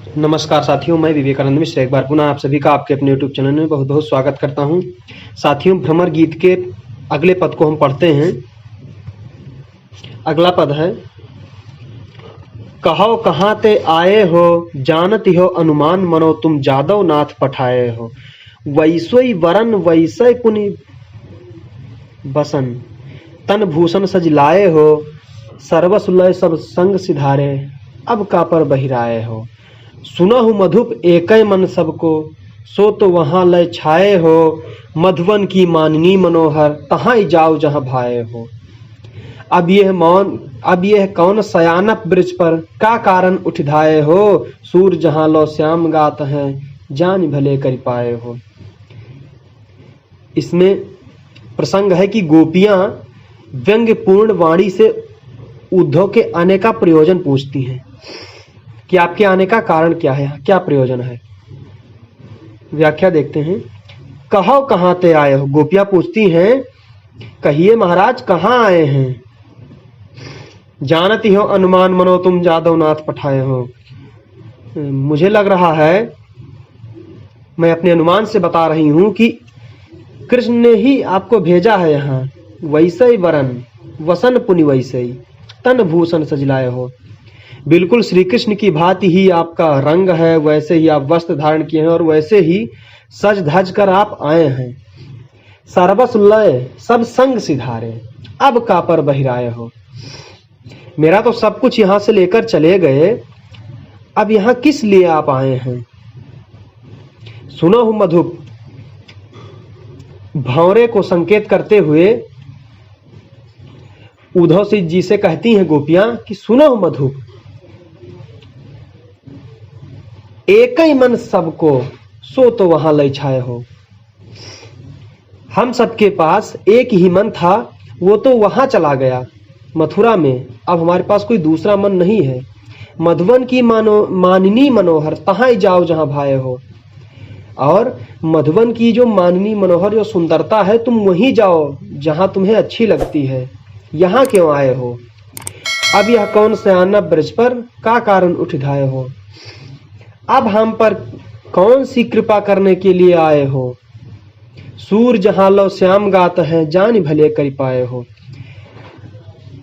नमस्कार साथियों, मैं विवेकानंद मिश्र एक बार पुनः आप सभी का आपके अपने YouTube चैनल में बहुत बहुत स्वागत करता हूं। साथियों, भ्रमर गीत के अगले पद को हम पढ़ते हैं। अगला पद है, कहो कहाँ ते आए हो, जानती हो अनुमान मनो तुम जादव नाथ पठाए हो। वैसोई वरन वैसे पुनि बसन, तन भूषण सज लाए हो। सर्वसुलय सब संग सिधारे, अब का पर बहिराए हो। सुनहु मधुप एकय मन सबको, सो तो वहाँ लय छाए हो। मधुवन की माननी मनोहर, तहाँ जाओ जहाँ भाए हो। अब यह कौन सयानप ब्रिज पर, का कारण उठ धाये हो। सूर जहाँ लो श्याम गात हैं, जान भले कर पाए हो। इसमें प्रसंग है कि गोपियां व्यंग्यपूर्ण वाणी से उद्धव के आने का प्रयोजन पूछती हैं कि आपके आने का कारण क्या है, क्या प्रयोजन है। व्याख्या देखते हैं। कहो कहाँ ते आए हो, गोपियां पूछती हैं, कहिए महाराज कहाँ आए हैं। जानती हो अनुमान मनो तुम जादव नाथ पठाए हो। मुझे लग रहा है, मैं अपने अनुमान से बता रही हूं कि कृष्ण ने ही आपको भेजा है यहाँ। वैसे ही वरन वसन पुनि वैसे ही तन भूषण सजलाए हो। बिल्कुल श्री कृष्ण की भांति ही आपका रंग है, वैसे ही आप वस्त्र धारण किए हैं और वैसे ही सज धज कर आप आए हैं। सर्वस लय सब संग सिधारे, अब का पर बहिराए हो। मेरा तो सब कुछ यहाँ से लेकर चले गए, अब यहाँ किस लिए आप आए हैं। सुनो हूं मधुप, भौरे को संकेत करते हुए उद्धव जी से कहती हैं गोपियां कि सुनो मधुप, एक ही मन सबको, सो तो वहां लय छाए हो। हम सबके पास एक ही मन था, वो तो वहां चला गया मथुरा में। अब हमारे पास कोई दूसरा मन नहीं है। मधुवन की माननी मनोहर, तहाँ जाओ जहां भाए हो। और मधुवन की जो माननी मनोहर जो सुंदरता है, तुम वहीं जाओ जहां तुम्हें अच्छी लगती है। यहाँ क्यों आए हो। अब यह कौन सयाना ब्रज पर, का कारण उठ धाये हो। अब हम पर कौन सी कृपा करने के लिए आए हो। सूर जहां लो श्याम गात हैं, जान भले कर पाए हो।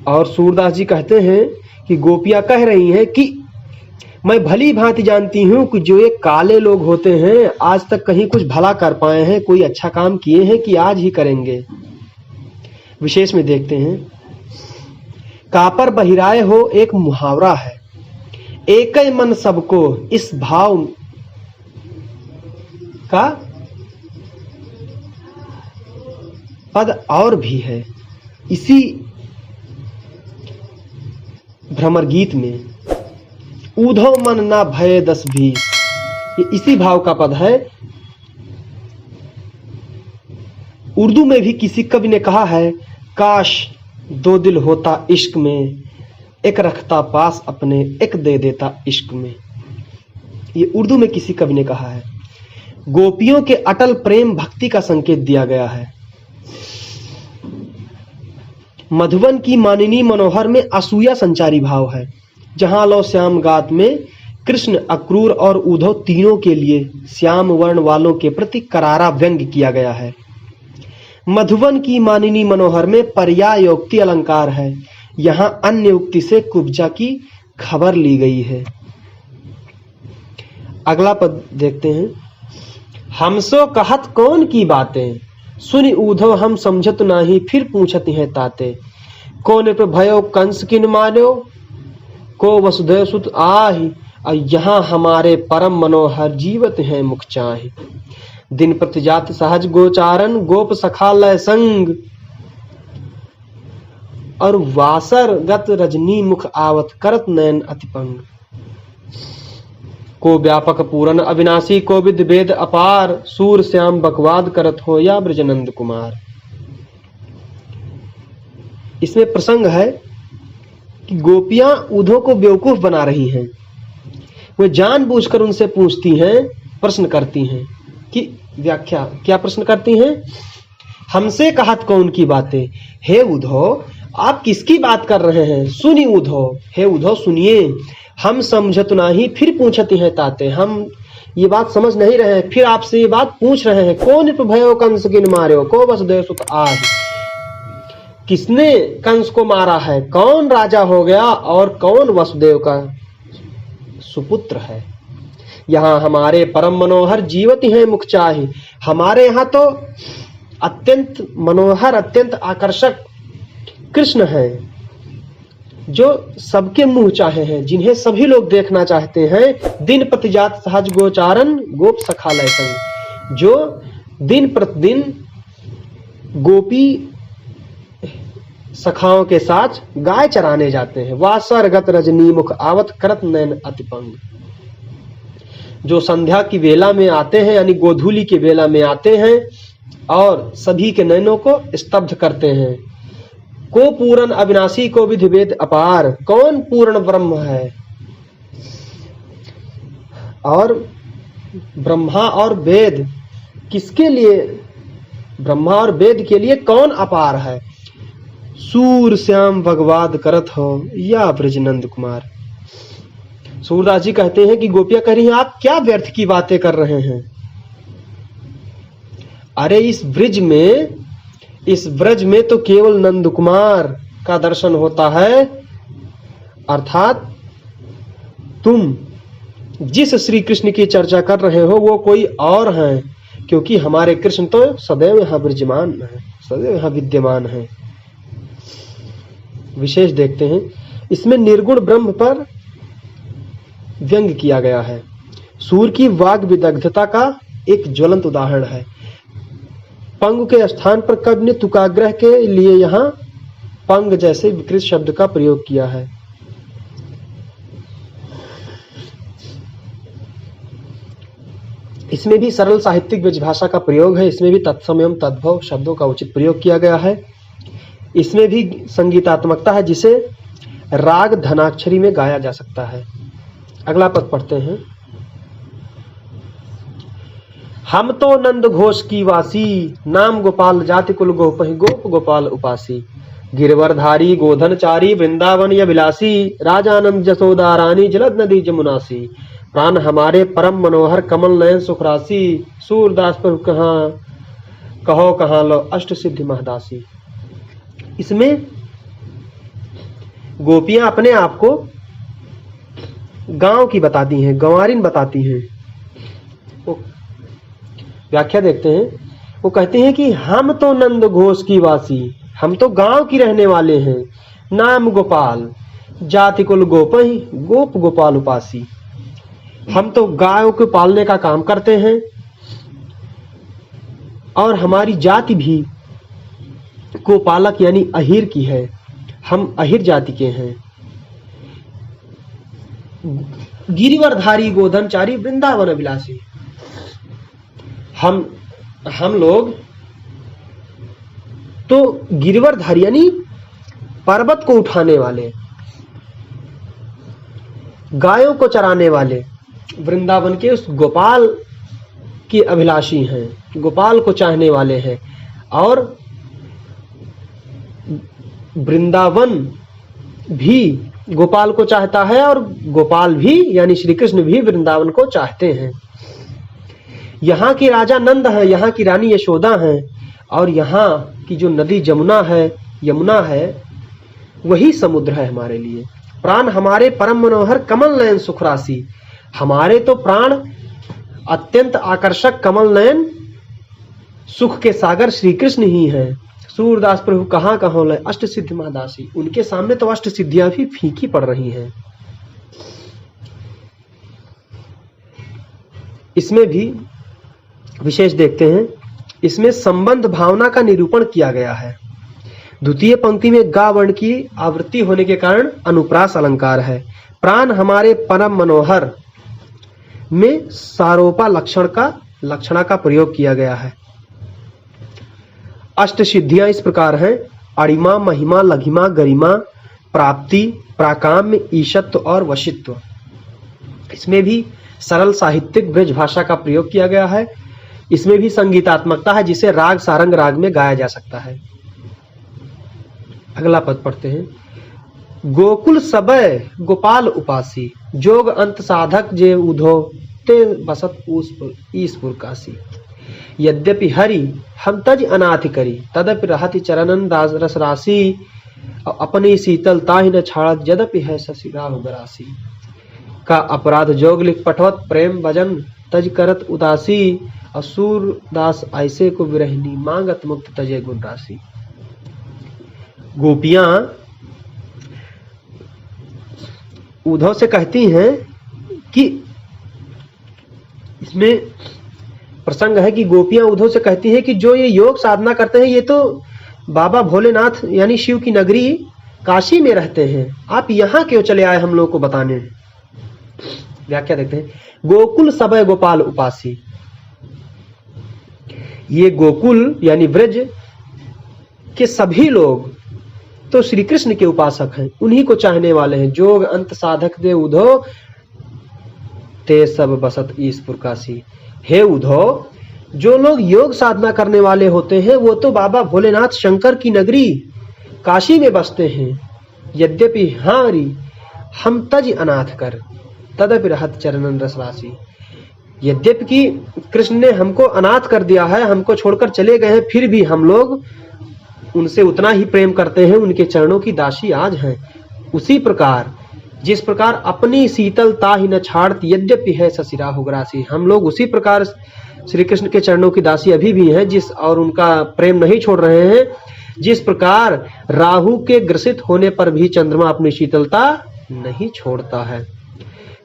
और सूरदास जी कहते हैं कि गोपियां कह रही हैं कि मैं भली भांति जानती हूं कि जो ये काले लोग होते हैं, आज तक कहीं कुछ भला कर पाए हैं, कोई अच्छा काम किए हैं कि आज ही करेंगे। विशेष में देखते हैं, कापर बहिराए हो एक मुहावरा है। एक ही मन सबको, इस भाव का पद और भी है इसी भ्रमर गीत में। उधो मन ना भय दस भी, ये इसी भाव का पद है। उर्दू में भी किसी कवि ने कहा है, काश दो दिल होता इश्क में, एक रखता पास अपने, एक दे देता इश्क में। ये उर्दू में किसी कवि ने कहा है। गोपियों के अटल प्रेम भक्ति का संकेत दिया गया है। मधुवन की मानिनी मनोहर में असूया संचारी भाव है। जहां लो श्याम गात में कृष्ण, अक्रूर और उद्धव तीनों के लिए श्याम वर्ण वालों के प्रति करारा व्यंग्य किया गया है। मधुवन की मानिनी मनोहर में पर्यायोक्ति अलंकार है। यहां अन्य उक्ति से कुब्जा की खबर ली गई है। अगला पद देखते हैं। हमसो कहत कौन की बातें, सुनि उद्धव हम समझत नाही, फिर पूछत हैं ताते। कौन पे भयो कंस किन मान्यो, को वसुदेव सुत आहि। यहाँ हमारे परम मनोहर, जीवत हैं मुख चाहि। दिन प्रतिजात सहज गोचारन, गोप सखालय संग। और वासर गत रजनी मुख आवत, करत नयन अतिपंग। को व्यापक पूरन अविनाशी, को विद वेद अपार। सूर श्याम बकवाद करत हो, या ब्रजनंद कुमार। इसमें प्रसंग है कि गोपियां उद्धव को बेवकूफ बना रही हैं। वो जानबूझकर उनसे पूछती हैं, प्रश्न करती हैं कि व्याख्या क्या प्रश्न करती हैं। हमसे कहत कौन की बातें, हे उद्धव आप किसकी बात कर रहे हैं। सुनी उद्धव, हे उद्धव सुनिए। हम समझत नाही फिर पूछती हैं ताते। हम ये बात समझ नहीं रहे हैं, फिर आपसे ये बात पूछ रहे हैं। कौन भयो कंस किन मार्यो, को वसुदेव सुत आहि। किसने कंस को मारा है, कौन राजा हो गया और कौन वसुदेव का सुपुत्र है। यहाँ हमारे परम मनोहर जीवती हैं मुख चाहि। हमारे यहाँ तो अत्यंत मनोहर, अत्यंत आकर्षक कृष्ण हैं, जो सबके मुंह चाहे हैं, जिन्हें सभी लोग देखना चाहते हैं। दिन प्रतिजात सहज गोचारन गोप सखालय संग, जो दिन प्रतिदिन गोपी सखाओं के साथ गाय चराने जाते हैं। वासरगत रजनी मुख आवत करत नयन अतिपंग, जो संध्या की वेला में आते हैं, यानी गोधूली की वेला में आते हैं और सभी के नयनों को स्तब्ध करते हैं। को पूर्ण अविनाशी को विधि वेद अपार, कौन पूर्ण ब्रह्म है और ब्रह्मा और वेद किसके लिए, ब्रह्मा और वेद के लिए कौन अपार है। सूर श्याम भगवाद करत हो या ब्रजनंद कुमार। सूरदास जी कहते हैं कि गोपियां कह रही हैं, आप क्या व्यर्थ की बातें कर रहे हैं। अरे इस ब्रज में तो केवल नंद कुमार का दर्शन होता है, अर्थात तुम जिस श्री कृष्ण की चर्चा कर रहे हो वो कोई और हैं, क्योंकि हमारे कृष्ण तो सदैव यहाँ विराजमान है, सदैव यहाँ विद्यमान है। विशेष देखते हैं, इसमें निर्गुण ब्रह्म पर व्यंग किया गया है। सूर की वाग विदग्धता का एक ज्वलंत उदाहरण है। पंग के स्थान पर कवि ने तुकाग्रह के लिए यहाँ पंग जैसे विकृत शब्द का प्रयोग किया है। इसमें भी सरल साहित्यिक ब्रजभाषा का प्रयोग है। इसमें भी तत्सम एवं तद्भव शब्दों का उचित प्रयोग किया गया है। इसमें भी संगीतात्मकता है, जिसे राग धनाक्षरी में गाया जा सकता है। अगला पद पढ़ते हैं। हम तो नंद घोष की वासी, नाम गोपाल जाति कुल गोपहि गोप गोपाल उपासी। गिरवरधारी गोधनचारी वृंदावन या विलासी, राजानंद जसोदा रानी जलद नदी जमुनासी। प्राण हमारे परम मनोहर कमल नयन सुखरासी, सूरदास पर कहो कहाँ लो अष्ट सिद्धि महदासी। इसमें गोपियां अपने आप को गांव की बताती हैं, गंवारिन बताती हैं। वो व्याख्या देखते हैं, वो कहते हैं कि हम तो नंद घोष की वासी, हम तो गांव की रहने वाले हैं। नाम गोपाल जाति कुल गोपहि गोप गोपाल उपासी। हम तो गायों को पालने का काम करते हैं और हमारी जाति भी गोपालक यानी अहिर की है। हम अहिर जाति के हैं। गिरिवरधारी गोधनचारी वृंदावन विलासी। हम लोग तो गिरिवरधारी यानी पर्वत को उठाने वाले, गायों को चराने वाले, वृंदावन के उस गोपाल के अभिलाषी हैं, गोपाल को चाहने वाले हैं। और वृंदावन भी गोपाल को चाहता है और गोपाल भी यानी श्री कृष्ण भी वृंदावन को चाहते हैं। यहाँ की राजा नंद है, यहाँ की रानी यशोदा है, और यहाँ की जो नदी यमुना है वही समुद्र है हमारे लिए। प्राण हमारे परम मनोहर कमल नयन सुखरासी। हमारे तो प्राण अत्यंत आकर्षक कमल नयन सुख के सागर श्री कृष्ण ही हैं। सूरदास प्रभु कहाँ कहाँ लय अष्ट सिद्धि महदासी। उनके सामने तो अष्ट सिद्धियां भी फीकी पड़ रही हैं। इसमें भी विशेष देखते हैं, इसमें संबंध भावना का निरूपण किया गया है। द्वितीय पंक्ति में गा वर्ण की आवृत्ति होने के कारण अनुप्रास अलंकार है। प्राण हमारे परम मनोहर में सारोपा लक्षणा का प्रयोग किया गया है। अष्ट सिद्धियां इस प्रकार हैं: अणिमा, महिमा, लघिमा, गरिमा, प्राप्ति, प्राकाम्य, ईशत्व और वशित्व। इसमें भी सरल साहित्यिक ब्रज भाषा का प्रयोग किया गया है। इसमें भी संगीतात्मकता है, जिसे राग सारंग राग में गाया जा सकता है। अगला पद पढ़ते हैं। गोकुल सबय गोपाल उपासी। जोग अंत साधक जे उधो ते बसत ईसपुर काशी। यद्यपि हरि हम तज अनाथ करी तदपि रहति चरणन रस राशि। अपनी शीतलता ही न छाड़त यद्यपि है शशि राहु गरासी। का अपराध जोग लिख पठवत प्रेम भजन तज करत उदासी। असुर दास ऐसे को विरहिनी मांगत मुक्त तजे गुण राशि। गोपियां उद्धव से कहती हैं कि इसमें प्रसंग है कि गोपियां उद्धव से कहती हैं कि जो ये योग साधना करते हैं ये तो बाबा भोलेनाथ यानी शिव की नगरी काशी में रहते हैं, आप यहाँ क्यों चले आए हम लोग को बताने। व्याख्या देखते हैं। गोकुल सबय गोपाल उपासी। ये गोकुल यानी ब्रज के सभी लोग तो श्री कृष्ण के उपासक हैं, उन्हीं को चाहने वाले हैं। जोग अंत साधक दे उधो ते सब बसत ईसपुर काशी। हे उद्धव, जो लोग योग साधना करने वाले होते हैं वो तो बाबा भोलेनाथ शंकर की नगरी काशी में बसते हैं। यद्यपि हारी हम तज अनाथ कर तदपि रहत चरणन रस राशि। यद्यपि कि कृष्ण ने हमको अनाथ कर दिया है, हमको छोड़कर चले गए हैं, फिर भी हम लोग उनसे उतना ही प्रेम करते हैं, उनके चरणों की दासी आज हैं। उसी प्रकार जिस प्रकार अपनी शीतलता ही न छाड़ती यद्यपि है शशि राहु गरासी, हम लोग उसी प्रकार श्री कृष्ण के चरणों की दासी अभी भी हैं जिस और उनका प्रेम नहीं छोड़ रहे हैं। जिस प्रकार राहु के ग्रसित होने पर भी चंद्रमा अपनी शीतलता नहीं छोड़ता है।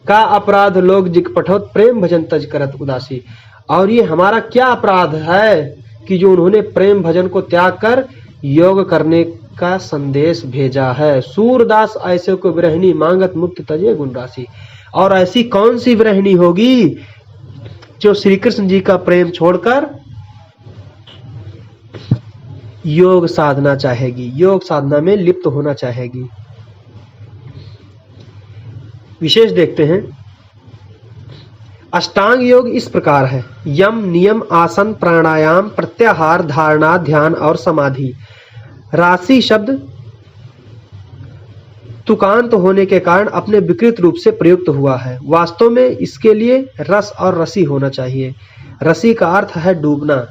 का अपराध लोग जिक पठोत प्रेम भजन तज करत उदासी। और ये हमारा क्या अपराध है कि जो उन्होंने प्रेम भजन को त्याग कर योग करने का संदेश भेजा है। सूरदास ऐसे को विरहिनी मांगत मुक्त तजे गुण राशि। और ऐसी कौन सी विरहिनी होगी जो श्री कृष्ण जी का प्रेम छोड़कर योग साधना चाहेगी, योग साधना में लिप्त होना चाहेगी। विशेष देखते हैं। अष्टांग योग इस प्रकार है। यम नियम आसन प्राणायाम प्रत्याहार धारणा ध्यान और समाधि। राशि शब्द तुकांत होने के कारण अपने विकृत रूप से प्रयुक्त हुआ है। वास्तव में इसके लिए रस और रसी होना चाहिए। रसी का अर्थ है डूबना।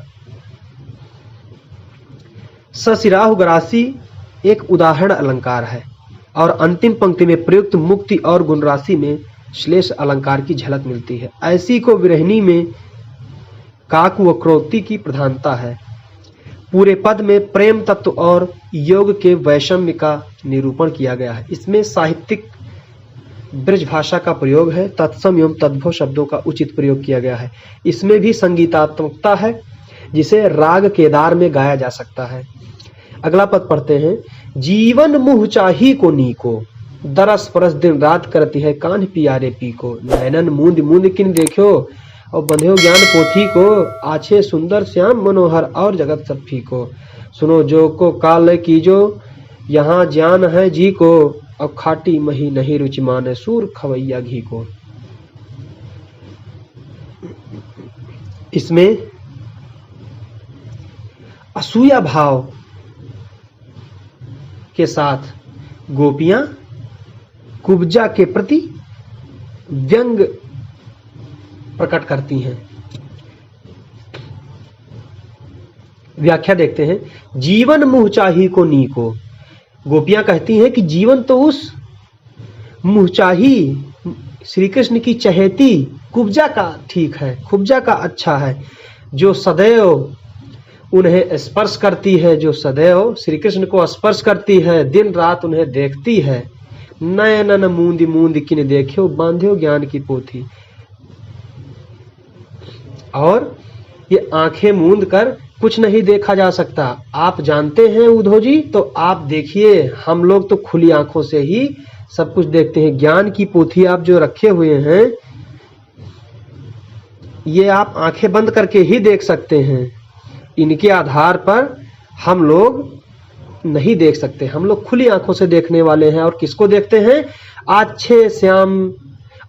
शशि राहु गरासी एक उदाहरण अलंकार है और अंतिम पंक्ति में प्रयुक्त मुक्ति और गुण राशि में श्लेष अलंकार की झलक मिलती है। ऐसी को विरहिणी में काक व क्रोक्ति की प्रधानता है। पूरे पद में प्रेम तत्व और योग के वैषम्य का निरूपण किया गया है। इसमें साहित्यिक ब्रज भाषा का प्रयोग है। तत्सम एवं तद्भव शब्दों का उचित प्रयोग किया गया है। इसमें भी संगीतात्मकता है जिसे राग केदार में गाया जा सकता है। अगला पद पढ़ते हैं। जीवन मुह चाही को नीको दरस परस दिन रात करती है कान्ह पियारे पी को। नैनन मूंद मूंद किन देखो और बंधे ज्ञान पोथी को। आछे सुंदर श्याम मनोहर और जगत सब फीको। सुनो जो को काल कीजो यहाँ ज्ञान है जी को। और खाटी मही नहीं रुचि माने सूर खवैया घी को। इसमें असूया भाव के साथ गोपियां कुब्जा के प्रति व्यंग प्रकट करती हैं। व्याख्या देखते हैं। जीवन मुह चाही को नीको। गोपियां कहती हैं कि जीवन तो उस मुहचाही श्री कृष्ण की चहेती कुब्जा का ठीक है, कुब्जा का अच्छा है, जो सदैव उन्हें स्पर्श करती है, जो सदैव श्री कृष्ण को स्पर्श करती है, दिन रात उन्हें देखती है। नयनन मूंद मूंद किन देखो बांध्यो ज्ञान की पोथी। और ये आंखें मूंद कर कुछ नहीं देखा जा सकता। आप जानते हैं उद्धव जी, तो आप देखिए, हम लोग तो खुली आंखों से ही सब कुछ देखते हैं। ज्ञान की पोथी आप जो रखे हुए हैं ये आप आंखें बंद करके ही देख सकते हैं। इनके आधार पर हम लोग नहीं देख सकते। हम लोग खुली आंखों से देखने वाले हैं। और किसको देखते हैं? आछे श्याम,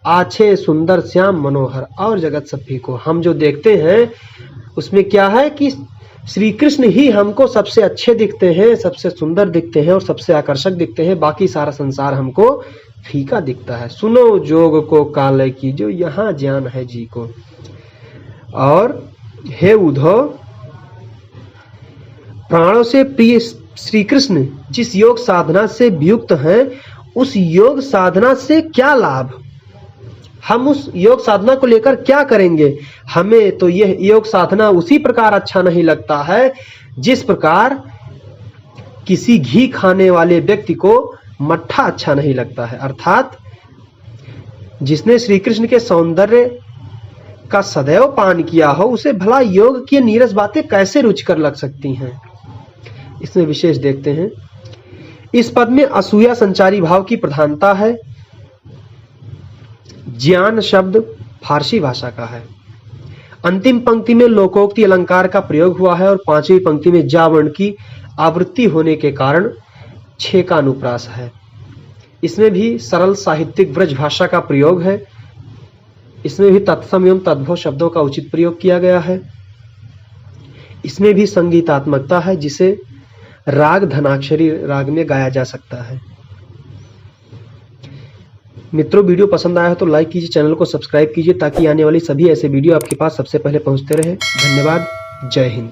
आछे सुंदर श्याम मनोहर और जगत सभी को। हम जो देखते हैं उसमें क्या है कि श्री कृष्ण ही हमको सबसे अच्छे दिखते हैं, सबसे सुंदर दिखते हैं और सबसे आकर्षक दिखते हैं। बाकी सारा संसार हमको फीका दिखता है। सुनो जोग को काले की, जो यहाँ ज्ञान है जी को। और हे उद्धव, प्राणों से प्रिय श्री कृष्ण जिस योग साधना से वियुक्त हैं, उस योग साधना से क्या लाभ? हम उस योग साधना को लेकर क्या करेंगे? हमें तो यह योग साधना उसी प्रकार अच्छा नहीं लगता है जिस प्रकार किसी घी खाने वाले व्यक्ति को मट्ठा अच्छा नहीं लगता है। अर्थात जिसने श्री कृष्ण के सौंदर्य का सदैव पान किया हो, उसे भला योग की नीरस बातें कैसे रुचिकर लग सकती हैं? इसमें विशेष देखते हैं। इस पद में असूया संचारी भाव की प्रधानता है। ज्ञान शब्द फारसी भाषा का है। अंतिम पंक्ति में लोकोक्ति अलंकार का प्रयोग हुआ है और पांचवी पंक्ति में जा वर्ण की आवृत्ति होने के कारण छे का अनुप्रास है। इसमें भी सरल साहित्यिक ब्रज भाषा का प्रयोग है। इसमें भी तत्सम एवं तद्भव शब्दों का उचित प्रयोग किया गया है। इसमें भी संगीतात्मकता है, जिसे राग धनाक्षरी राग में गाया जा सकता है। मित्रों, वीडियो पसंद आया हो तो लाइक कीजिए, चैनल को सब्सक्राइब कीजिए ताकि आने वाली सभी ऐसे वीडियो आपके पास सबसे पहले पहुंचते रहे। धन्यवाद। जय हिंद।